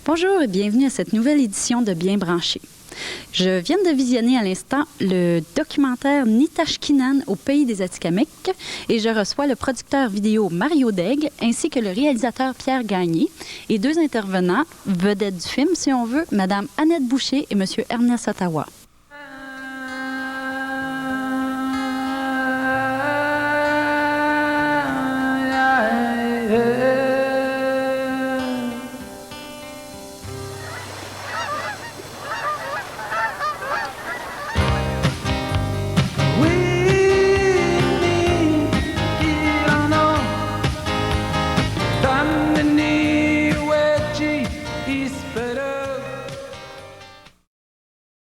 Bonjour et bienvenue à cette nouvelle édition de Bien branché. Je viens de visionner à l'instant le documentaire Nitashkinan au pays des Atikamekw et je reçois le producteur vidéo Mario Daigle ainsi que le réalisateur Pierre Gagné et deux intervenants, vedettes du film si on veut, Mme Annette Boucher et M. Ernest Ottawa.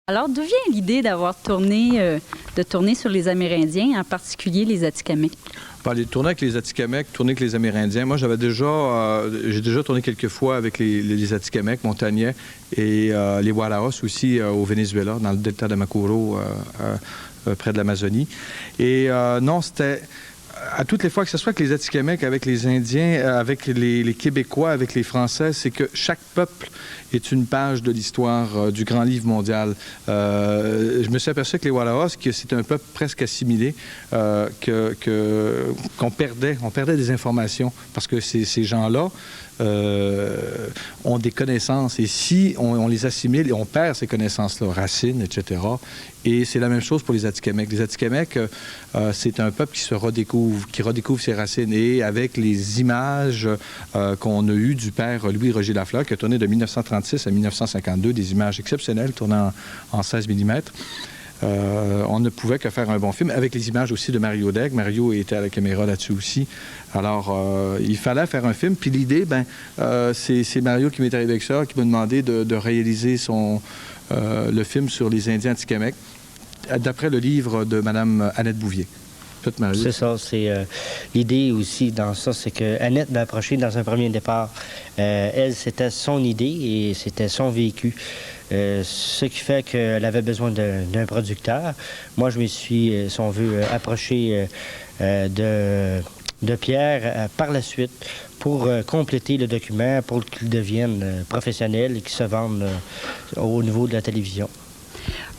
Alors, d'où vient l'idée d'avoir de tourner sur les Amérindiens, en particulier les Atikamekw? Les tourner avec les Atikamekw, tourner avec les Amérindiens. Moi, j'ai déjà tourné quelques fois avec les Atikamekw, montagnais, et les Walaos aussi au Venezuela, dans le delta de Makuro, près de l'Amazonie. Et non, c'était... À toutes les fois que ce soit avec les Atikamekw, avec les Indiens, avec les Québécois, avec les Français, c'est que chaque peuple est une page de l'histoire du grand livre mondial. Je me suis aperçu que les Walaos, que c'était un peuple presque assimilé, qu'on perdait des informations parce que ces gens-là ont des connaissances et si on les assimile, on perd ces connaissances-là, racines, etc. Et c'est la même chose pour les Atikamekw. Les Atikamekw, c'est un peuple qui redécouvre ses racines. Et avec les images qu'on a eues du père Louis-Roger Lafleur, qui a tourné de 1936 à 1952, des images exceptionnelles tournées en 16 mm, on ne pouvait que faire un bon film, avec les images aussi de Mario Daigle. Mario était à la caméra là-dessus aussi. Alors, il fallait faire un film. Puis l'idée, c'est Mario qui m'est arrivé avec ça, qui m'a demandé de réaliser le film sur les Indiens Atikamekw, d'après le livre de Mme Annette Bouvier. C'est ça, c'est l'idée aussi dans ça, c'est que Annette m'a approché dans un premier départ. Elle, c'était son idée et c'était son vécu. Ce qui fait qu'elle avait besoin d'un producteur. Moi, je me suis, si on veut, approché de Pierre par la suite pour compléter le document, pour qu'il devienne professionnel et qu'il se vende au niveau de la télévision.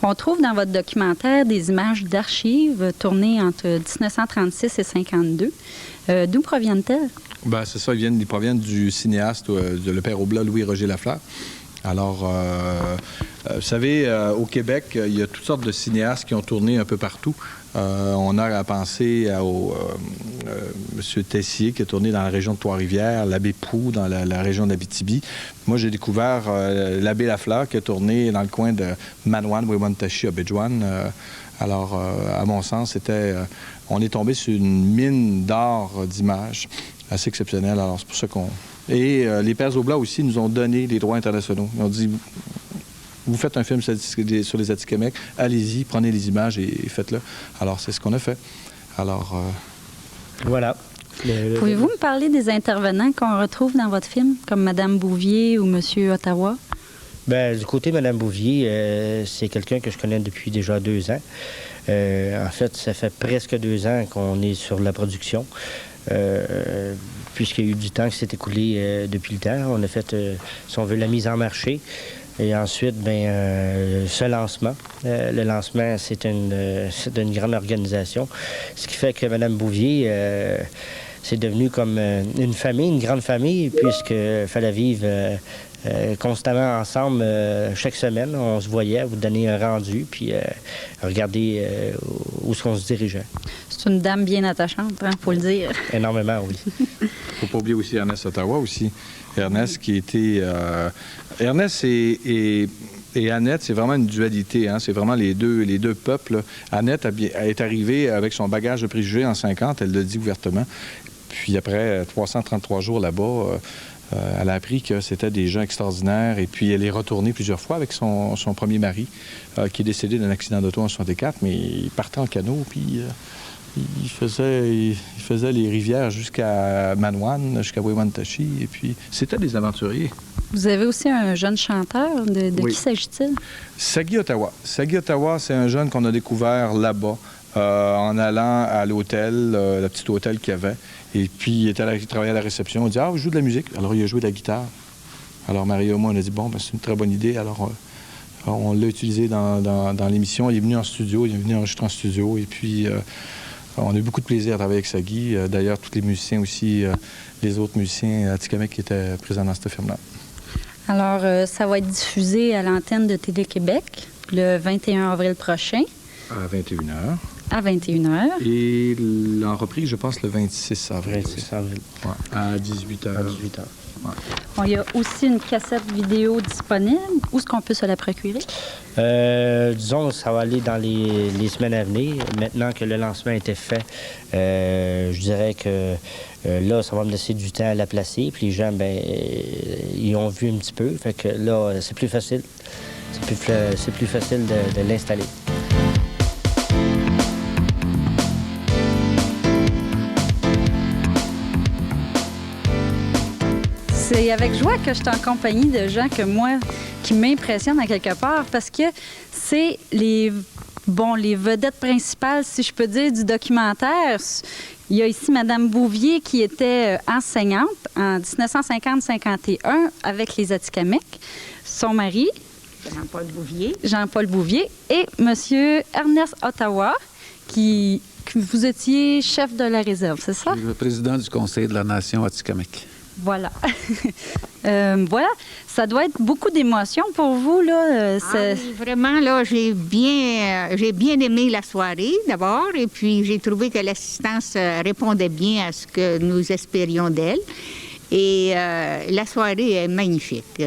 On trouve dans votre documentaire des images d'archives tournées entre 1936 et 1952. D'où proviennent-elles? C'est ça, ils proviennent du cinéaste, le père Oblat, Louis-Roger Lafleur. Alors, vous savez, au Québec, il y a toutes sortes de cinéastes qui ont tourné un peu partout. On a à penser à M. Tessier, qui a tourné dans la région de Trois-Rivières, l'abbé Proulx dans la région d'Abitibi. Moi, j'ai découvert l'abbé Lafleur, qui a tourné dans le coin de Manawan, Wewantashi, Obidjwan. Alors, à mon sens, on est tombé sur une mine d'or d'images assez exceptionnelle. Alors, c'est pour ça qu'on... Et les Pères Oblats aussi nous ont donné les droits internationaux. Ils ont dit, vous faites un film sur les Atikamekw, allez-y, prenez les images et faites-le. Alors, c'est ce qu'on a fait. Alors... Voilà. Pouvez-vous me parler des intervenants qu'on retrouve dans votre film, comme Mme Bouvier ou M. Ottawa? Du côté de Mme Bouvier, c'est quelqu'un que je connais depuis déjà 2 ans. En fait, ça fait presque 2 ans qu'on est sur la production. Puisqu'il y a eu du temps qui s'est écoulé depuis le temps. On a fait, si on veut, la mise en marché. Et ensuite, ce lancement. Le lancement, c'est une grande organisation. Ce qui fait que Mme Bouvier, c'est devenu comme une famille, une grande famille, puisqu'il fallait vivre constamment ensemble chaque semaine. On se voyait, vous donner un rendu, puis regarder où est-ce qu'on se dirigeait. C'est une dame bien attachante, il faut le dire. Énormément, oui. Il ne faut pas oublier aussi Ernest Ottawa aussi. Ernest qui était... Ernest et Annette, c'est vraiment une dualité. Hein? C'est vraiment les deux peuples. Annette est arrivée avec son bagage de préjugés en 50, elle l'a dit ouvertement. Puis après 333 jours là-bas, elle a appris que c'était des gens extraordinaires. Et puis elle est retournée plusieurs fois avec son premier mari, qui est décédé d'un accident d'auto en 64, mais il partait en canot, puis... Il faisait les rivières jusqu'à Manawan, jusqu'à Wewantashi, et puis c'était des aventuriers. Vous avez aussi un jeune chanteur. De oui. Qui s'agit-il? Sagui Ottawa. Sagui Ottawa, c'est un jeune qu'on a découvert là-bas, en allant à l'hôtel, le petit hôtel qu'il y avait. Et puis, il travaillait à la réception. On dit « Ah, je joue de la musique. » Alors, il a joué de la guitare. Alors, Mario et moi, on a dit, bon, ben, c'est une très bonne idée. Alors, on l'a utilisé dans l'émission. Il est venu en studio, il est venu enregistrer en studio. Et puis, on a eu beaucoup de plaisir à travailler avec Sagui. D'ailleurs, tous les musiciens aussi, les autres musiciens Atikamekw qui étaient présents dans ce film-là. Alors, ça va être diffusé à l'antenne de Télé-Québec le 21 avril prochain. À 21h. À 21h. Et en reprise, je pense, le 26 avril. 26 avril. Ouais, à 18h. À 18h. Ouais. Bon, il y a aussi une cassette vidéo disponible. Où est-ce qu'on peut se la procurer? Disons, ça va aller dans les semaines à venir. Maintenant que le lancement a été fait, je dirais que là, ça va me laisser du temps à la placer. Puis les gens, ils ont vu un petit peu. Fait que là, c'est plus facile. C'est plus facile de l'installer. C'est avec joie que je suis en compagnie de gens qui m'impressionnent à quelque part parce que c'est les vedettes principales, si je peux dire, du documentaire. Il y a ici Mme Bouvier qui était enseignante en 1950-51 avec les Atikamekw. Son mari, Jean-Paul Bouvier, et M. Ernest Ottawa, que vous étiez chef de la réserve, c'est ça? Le président du Conseil de la Nation Atikamekw. Voilà. Voilà. Ça doit être beaucoup d'émotions pour vous, là. Oui, vraiment, là, j'ai bien aimé la soirée, d'abord, et puis j'ai trouvé que l'assistance répondait bien à ce que nous espérions d'elle. Et la soirée est magnifique.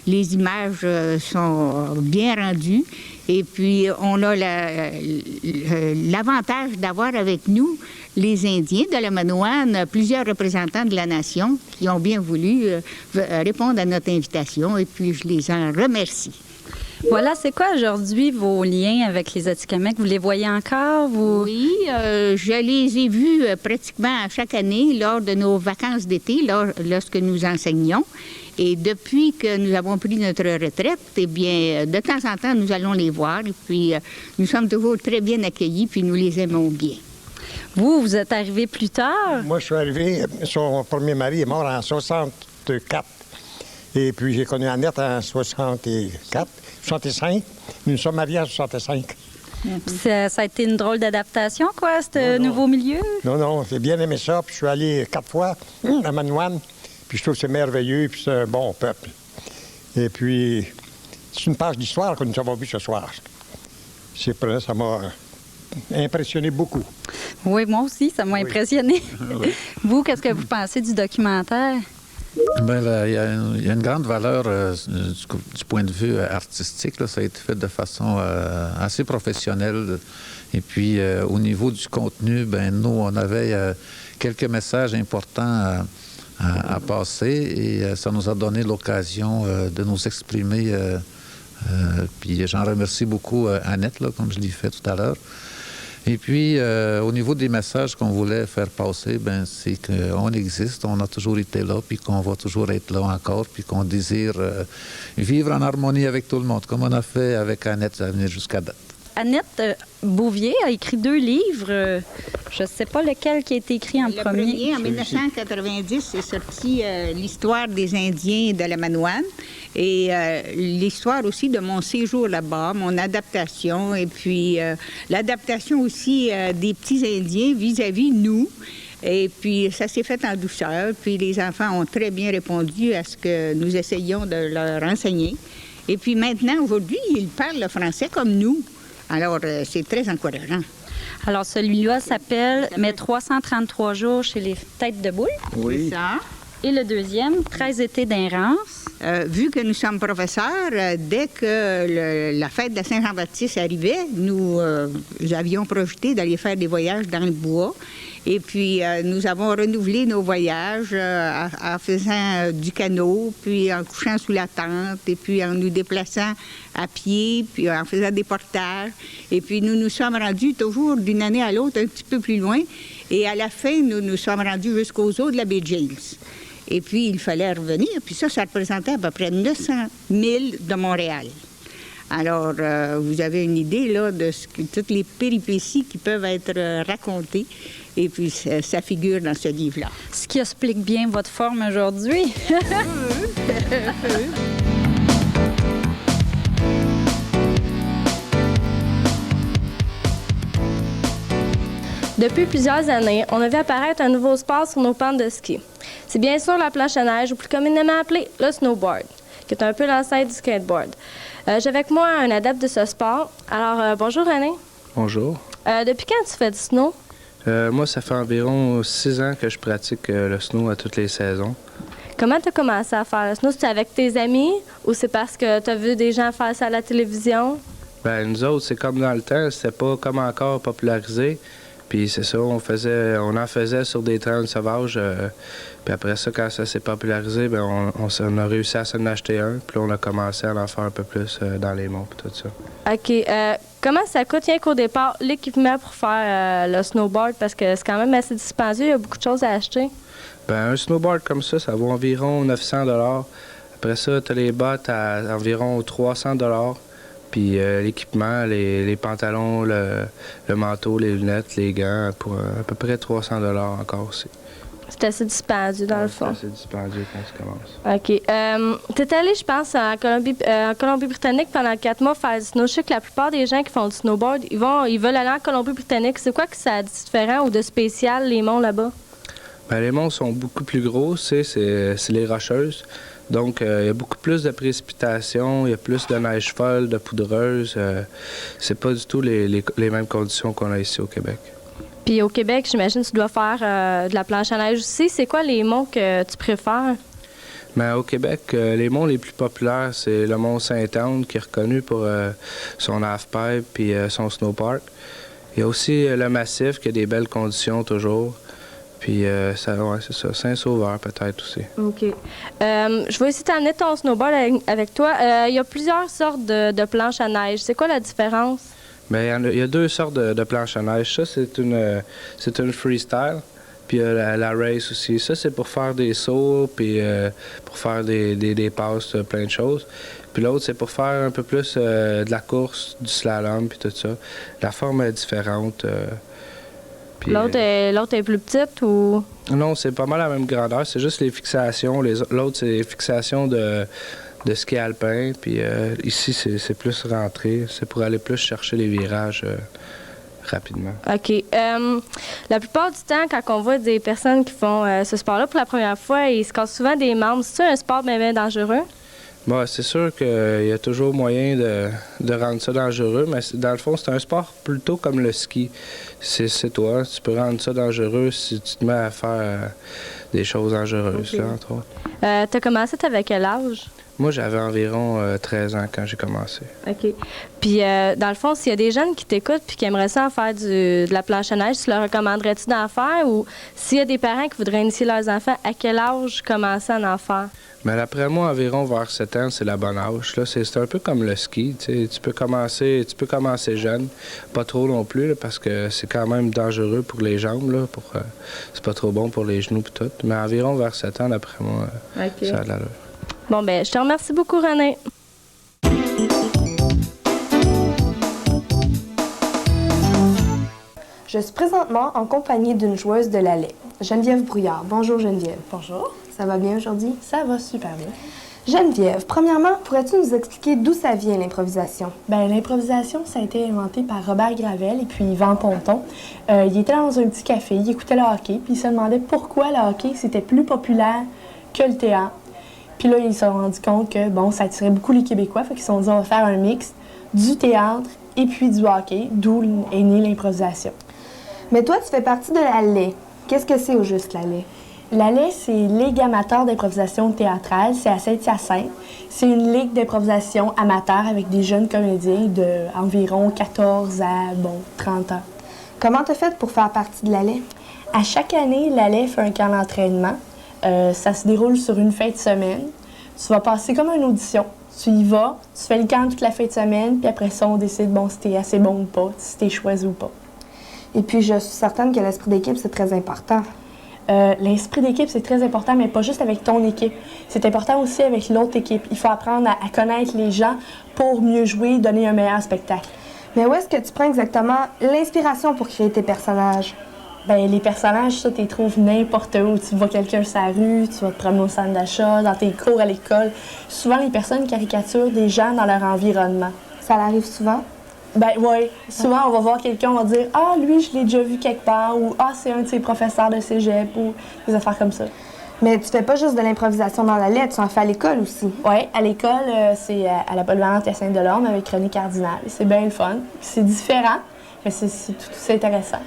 Les images sont bien rendues. Et puis, on a l'avantage d'avoir avec nous les Indiens de la Manoane, plusieurs représentants de la nation qui ont bien voulu répondre à notre invitation. Et puis, je les en remercie. Voilà, c'est quoi aujourd'hui vos liens avec les Atikamekw? Vous les voyez encore? Oui, je les ai vus pratiquement chaque année lors de nos vacances d'été, lorsque nous enseignions. Et depuis que nous avons pris notre retraite, eh bien, de temps en temps, nous allons les voir. Et puis, nous sommes toujours très bien accueillis, puis nous les aimons bien. Vous êtes arrivé plus tard? Moi, je suis arrivé, son premier mari est mort en 64. Et puis, j'ai connu Annette en 65. Nous sommes mariés en 65. Ça a été une drôle d'adaptation, quoi, ce nouveau milieu? Non, j'ai bien aimé ça. Puis, je suis allé 4 fois à Manoane. Puis, je trouve que c'est merveilleux, puis c'est un bon peuple. Et puis, c'est une page d'histoire que nous avons vue ce soir. Ça m'a impressionné beaucoup. Oui, moi aussi, ça m'a impressionné. Oui. Vous, qu'est-ce que vous pensez du documentaire? Bien, il y a une grande valeur du point de vue artistique. Là. Ça a été fait de façon assez professionnelle. Et puis, au niveau du contenu, nous, on avait quelques messages importants à passer et ça nous a donné l'occasion de nous exprimer. Puis, j'en remercie beaucoup Annette, là, comme je l'ai fait tout à l'heure. Et puis, au niveau des messages qu'on voulait faire passer, c'est qu'on existe, on a toujours été là, puis qu'on va toujours être là encore, puis qu'on désire vivre en harmonie avec tout le monde, comme on a fait avec Annette à venir jusqu'à date. Annette Bouvier a écrit 2 livres. Je ne sais pas lequel qui a été écrit en premier. Le premier, en 1990, c'est sorti l'histoire des Indiens de la Manoane et l'histoire aussi de mon séjour là-bas, mon adaptation, et puis l'adaptation aussi des petits Indiens vis-à-vis nous. Et puis, ça s'est fait en douceur. Puis, les enfants ont très bien répondu à ce que nous essayions de leur enseigner. Et puis, maintenant, aujourd'hui, ils parlent le français comme nous. Alors, c'est très encourageant. Alors, celui-là s'appelle « Mes 333 jours chez les têtes de boule ». Oui. C'est ça. Et le deuxième, « 13 étés d'errance ». Vu que nous sommes professeurs, dès que la fête de Saint-Jean-Baptiste arrivait, nous avions projeté d'aller faire des voyages dans le bois. Et puis, nous avons renouvelé nos voyages en faisant du canot, puis en couchant sous la tente, et puis en nous déplaçant à pied, puis en faisant des portages. Et puis, nous nous sommes rendus toujours d'une année à l'autre un petit peu plus loin. Et à la fin, nous nous sommes rendus jusqu'aux eaux de la baie James. Et puis, il fallait revenir. Puis ça représentait à peu près 900 000 de Montréal. Alors, vous avez une idée là, de toutes les péripéties qui peuvent être racontées. Et puis, ça figure dans ce livre-là. Ce qui explique bien votre forme aujourd'hui. Depuis plusieurs années, on a vu apparaître un nouveau sport sur nos pentes de ski. C'est bien sûr la planche à neige, ou plus communément appelée le snowboard, qui est un peu l'ancêtre du skateboard. J'ai avec moi un adepte de ce sport. Alors, bonjour René. Bonjour. Depuis quand tu fais du snow? Moi, ça fait environ 6 ans que je pratique le snow à toutes les saisons. Comment tu as commencé à faire le snow? C'est avec tes amis ou c'est parce que tu as vu des gens faire ça à la télévision? Ben nous autres, c'est comme dans le temps, c'était pas comme encore popularisé. Puis c'est ça, on en faisait sur des trails sauvages. Puis après ça, quand ça s'est popularisé, ben on a réussi à s'en acheter un. Puis là, on a commencé à en faire un peu plus dans les monts et tout ça. OK. Comment ça coûte, rien qu'au départ, l'équipement pour faire le snowboard? Parce que c'est quand même assez dispendieux, il y a beaucoup de choses à acheter. Ben un snowboard comme ça vaut environ 900 $. Après ça, tu as les bottes à environ 300 $. Puis l'équipement, les pantalons, le manteau, les lunettes, les gants, pour à peu près 300 $ encore aussi. C'est assez dispendieux, dans le fond. C'est assez dispendieux quand tu commences. OK. Tu es allé, je pense, en Colombie-Britannique pendant 4 mois faire du snow. Je sais que la plupart des gens qui font du snowboard, ils veulent aller en Colombie-Britannique. C'est quoi que ça a de différent ou de spécial, les monts là-bas? Bien, les monts sont beaucoup plus gros, c'est les Rocheuses. Donc, il y a beaucoup plus de précipitations, il y a plus de neige folle, de poudreuse. C'est pas du tout les mêmes conditions qu'on a ici au Québec. Puis au Québec, j'imagine que tu dois faire de la planche à neige aussi. C'est quoi les monts que tu préfères? Bien, au Québec, les monts les plus populaires, c'est le mont Sainte-Anne, qui est reconnu pour son halfpipe et son snowpark. Il y a aussi le Massif, qui a des belles conditions toujours. Puis, c'est ça, Saint-Sauveur peut-être aussi. OK. Je vais essayer d'amener ton snowboard avec toi. Il y a plusieurs sortes de planches à neige. C'est quoi la différence? Bien, il y a 2 sortes de planches à neige. Ça, c'est une freestyle. Puis la race aussi. Ça, c'est pour faire des sauts, puis pour faire des passes, plein de choses. Puis l'autre, c'est pour faire un peu plus de la course, du slalom, puis tout ça. La forme est différente. L'autre est plus petite ou? Non, c'est pas mal la même grandeur. C'est juste les fixations. L'autre, c'est les fixations de ski alpin. Puis ici, c'est plus rentré. C'est pour aller plus chercher les virages rapidement. OK. La plupart du temps, quand on voit des personnes qui font ce sport-là pour la première fois, ils se cassent souvent des membres. C'est un sport bien dangereux? Bon, c'est sûr qu'il y a toujours moyen de rendre ça dangereux, mais dans le fond, c'est un sport plutôt comme le ski. C'est toi, tu peux rendre ça dangereux si tu te mets à faire des choses dangereuses, là, entre autres. Tu as commencé, avec quel âge? Moi, j'avais environ 13 ans quand j'ai commencé. OK. Puis, dans le fond, s'il y a des jeunes qui t'écoutent et qui aimeraient ça en faire de la planche à neige, tu leur recommanderais-tu d'en faire? Ou s'il y a des parents qui voudraient initier leurs enfants, à quel âge commencer à en faire? Mais d'après moi, environ vers 7 ans, c'est la bonne âge. Là, c'est un peu comme le ski. Tu peux commencer jeune, pas trop non plus, là, parce que c'est quand même dangereux pour les jambes. Là, c'est pas trop bon pour les genoux et tout. Mais environ vers 7 ans, d'après moi, ça a de l'allure. Bon, ben, je te remercie beaucoup, René. Je suis présentement en compagnie d'une joueuse de l'Alais, Geneviève Brouillard. Bonjour Geneviève. Bonjour. Ça va bien aujourd'hui? Ça va super bien. Geneviève, premièrement, pourrais-tu nous expliquer d'où ça vient l'improvisation? Bien, l'improvisation, ça a été inventé par Robert Gravel et puis Yvan Ponton. Il était dans un petit café, il écoutait le hockey, puis il se demandait pourquoi le hockey, c'était plus populaire que le théâtre. Puis là, ils se sont rendus compte que, bon, ça attirait beaucoup les Québécois, fait qu'ils se sont dit, on va faire un mix du théâtre et puis du hockey, d'où est née l'improvisation. Mais toi, tu fais partie de l'Alais. Qu'est-ce que c'est au juste l'Alais? L'Alais, c'est Ligue amateur d'improvisation théâtrale. C'est à Saint-Hyacinthe. C'est une ligue d'improvisation amateur avec des jeunes comédiens d'environ 14 à 30 ans. Comment t'as fait pour faire partie de l'Alais? À chaque année, l'Alais fait un camp d'entraînement. Ça se déroule sur une fin de semaine. Tu vas passer comme une audition. Tu y vas, tu fais le camp toute la fin de semaine, puis après ça, on décide si t'es assez bon ou pas, si t'es choisi ou pas. Et puis, je suis certaine que l'esprit d'équipe, c'est très important. L'esprit d'équipe, c'est très important, mais pas juste avec ton équipe. C'est important aussi avec l'autre équipe. Il faut apprendre à connaître les gens pour mieux jouer, donner un meilleur spectacle. Mais où est-ce que tu prends exactement l'inspiration pour créer tes personnages? Ben, les personnages, ça, tu les trouves n'importe où. Tu vois quelqu'un sur la rue, tu vas te promener au centre d'achat, dans tes cours à l'école. Souvent, les personnes caricaturent des gens dans leur environnement. Ça l'arrive souvent? Ben oui. Souvent, on va voir quelqu'un, on va dire « Ah, lui, je l'ai déjà vu quelque part » ou « Ah, c'est un de ses professeurs de cégep » ou des affaires comme ça. Mais tu fais pas juste de l'improvisation dans la lettre, tu en fais à l'école aussi. Oui, à l'école, c'est à la polyvalente à Saint-Delorme avec René Cardinal. C'est bien le fun. C'est différent, mais c'est intéressant.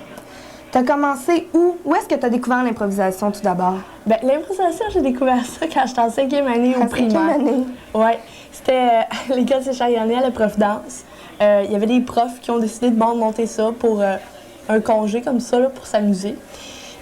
Tu as commencé où? Où est-ce que tu as découvert l'improvisation tout d'abord? Bien, l'improvisation, j'ai découvert ça quand j'étais en 5e année au primaire. 5e année? Oui. C'était à l'école Saint-Charles-Garnier, à la prof danse. Il y avait des profs qui ont décidé de monter ça pour un congé comme ça, là, pour s'amuser.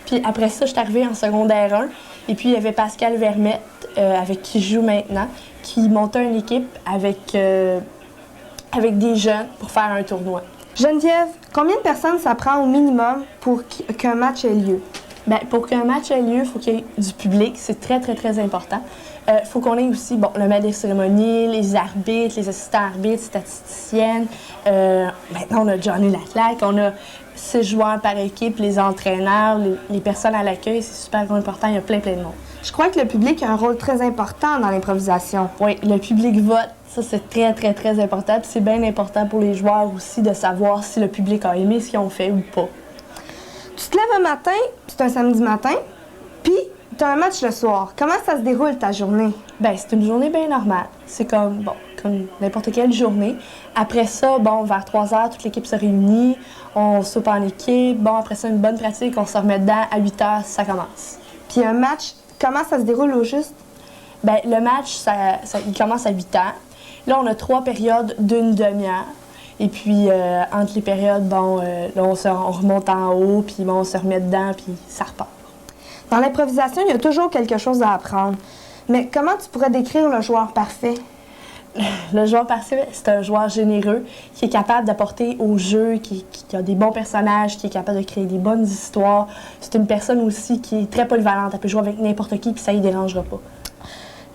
Puis après ça, je suis arrivée en secondaire 1. Et puis, il y avait Pascal Vermette, avec qui je joue maintenant, qui montait une équipe avec des jeunes pour faire un tournoi. Geneviève, combien de personnes ça prend au minimum pour qu'un match ait lieu? Bien, pour qu'un match ait lieu, il faut qu'il y ait du public. C'est très, très, très important. Il faut qu'on ait aussi le maître des cérémonies, les arbitres, les assistants arbitres, statisticiennes. Maintenant, on a Johnny Laclaque, on a 6 joueurs par équipe, les entraîneurs, les personnes à l'accueil. C'est super important. Il y a plein, plein de monde. Je crois que le public a un rôle très important dans l'improvisation. Oui, le public vote. Ça, c'est très, très, très important. Puis c'est bien important pour les joueurs aussi de savoir si le public a aimé ce qu'ils ont fait ou pas. Tu te lèves un matin, c'est un samedi matin, puis tu as un match le soir. Comment ça se déroule ta journée? Bien, c'est une journée bien normale. C'est comme n'importe quelle journée. Après ça, vers 3 heures, toute l'équipe se réunit, on soupe en équipe. Après ça, une bonne pratique, on se remet dedans. À 8 heures, ça commence. Puis un match, comment ça se déroule au juste? Bien, le match, il commence à 8 heures. Là, on a 3 périodes d'une demi-heure. Et puis, entre les périodes, là, on remonte en haut, puis on se remet dedans, puis ça repart. Dans l'improvisation, il y a toujours quelque chose à apprendre. Mais comment tu pourrais décrire le joueur parfait? Le joueur parfait, c'est un joueur généreux qui est capable d'apporter au jeu, qui a des bons personnages, qui est capable de créer des bonnes histoires. C'est une personne aussi qui est très polyvalente. Elle peut jouer avec n'importe qui, puis ça ne lui dérangera pas.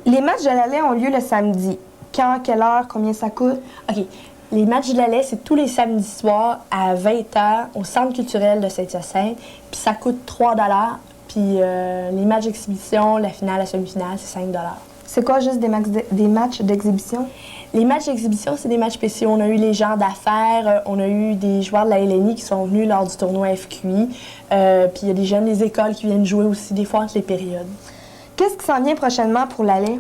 Les matchs de l'Alais ont lieu le samedi. Quand, quelle heure, combien ça coûte? OK. Les matchs de l'Alais, c'est tous les samedis soirs à 20h au Centre culturel de Saint-Hyacinthe. Puis ça coûte 3 $. Puis les matchs d'exhibition, la finale, la semi-finale, c'est 5 $. C'est quoi juste des matchs d'exhibition? Les matchs d'exhibition, c'est des matchs spéciaux. On a eu les gens d'affaires, on a eu des joueurs de la LNI qui sont venus lors du tournoi FQI. Puis il y a des jeunes des écoles qui viennent jouer aussi des fois entre les périodes. Qu'est-ce qui s'en vient prochainement pour l'Alais?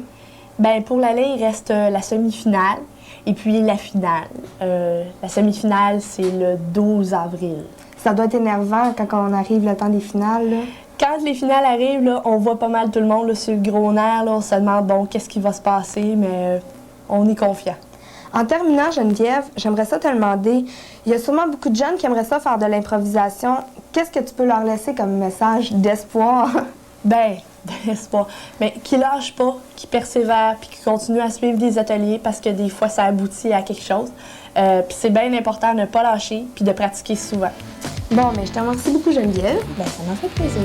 Bien, pour l'Alais, il reste la semi-finale et puis la finale. La semi-finale, c'est le 12 avril. Ça doit être énervant quand on arrive le temps des finales, là. Quand les finales arrivent, là, on voit pas mal tout le monde là, sur le gros nerf. Là, on se demande, qu'est-ce qui va se passer, mais on est confiant. En terminant, Geneviève, j'aimerais ça te demander, il y a sûrement beaucoup de jeunes qui aimeraient ça faire de l'improvisation. Qu'est-ce que tu peux leur laisser comme message d'espoir? Bien, d'espoir. Mais qu'ils lâchent pas, qu'ils persévèrent, puis qu'ils continuent à suivre des ateliers parce que des fois, ça aboutit à quelque chose. Puis c'est bien important de ne pas lâcher, puis de pratiquer souvent. Bon, mais je te remercie beaucoup, Geneviève. Bien, ça m'a fait plaisir.